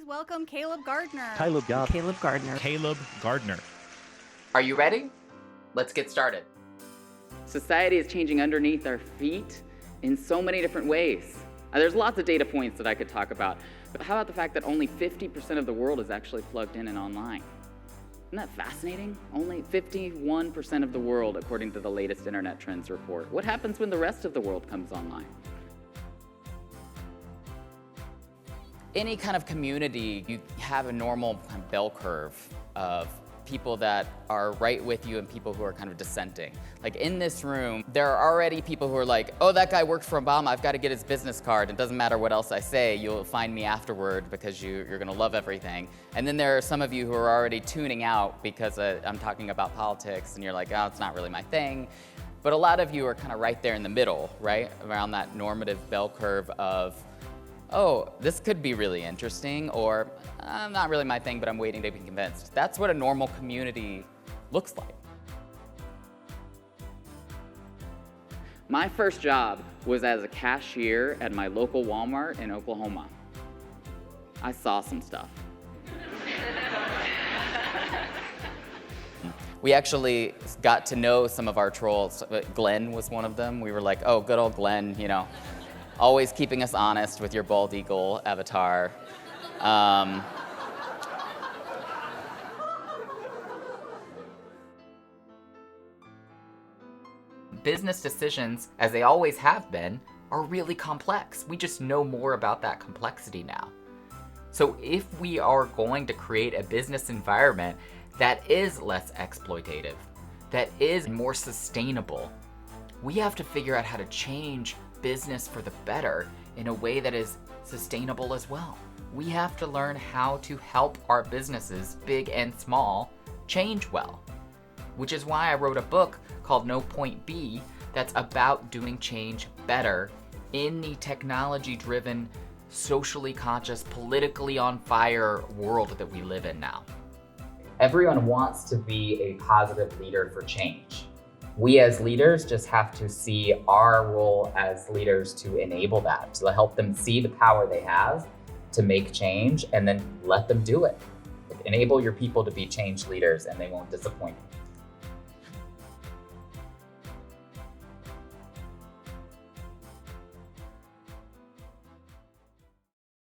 welcome Caleb Gardner. Caleb Gardner. Caleb Gardner. Caleb Gardner. Are you ready? Let's get started. Society is changing underneath our feet in so many different ways. There's lots of data points that I could talk about, but how about the fact that only 50% of the world is actually plugged in and online? Isn't that fascinating? Only 51% of the world, according to the latest Internet Trends report. What happens when the rest of the world comes online? Any kind of community, you have a normal kind of bell curve of people that are right with you and people who are kind of dissenting. Like in this room, there are already people who are like, oh, that guy works for Obama, I've got to get his business card. It doesn't matter what else I say, you'll find me afterward because you're gonna love everything. And then there are some of you who are already tuning out because I'm talking about politics and you're like, oh, it's not really my thing. But a lot of you are kind of right there in the middle, right? Around that normative bell curve of, oh, this could be really interesting, or not really my thing, but I'm waiting to be convinced. That's what a normal community looks like. My first job was as a cashier at my local Walmart in Oklahoma. I saw some stuff. We actually got to know some of our trolls. Glenn was one of them. We were like, oh, good old Glenn, you know. Always keeping us honest with your bald eagle avatar. Business decisions, as they always have been, are really complex. We just know more about that complexity now. So if we are going to create a business environment that is less exploitative, that is more sustainable, we have to figure out how to change business for the better in a way that is sustainable as well. We have to learn how to help our businesses, big and small, change well. Which is why I wrote a book called No Point B that's about doing change better in the technology-driven, socially conscious, politically on fire world that we live in now. Everyone wants to be a positive leader for change. We as leaders just have to see our role as leaders to enable that, to help them see the power they have to make change and then let them do it. Enable your people to be change leaders and they won't disappoint you.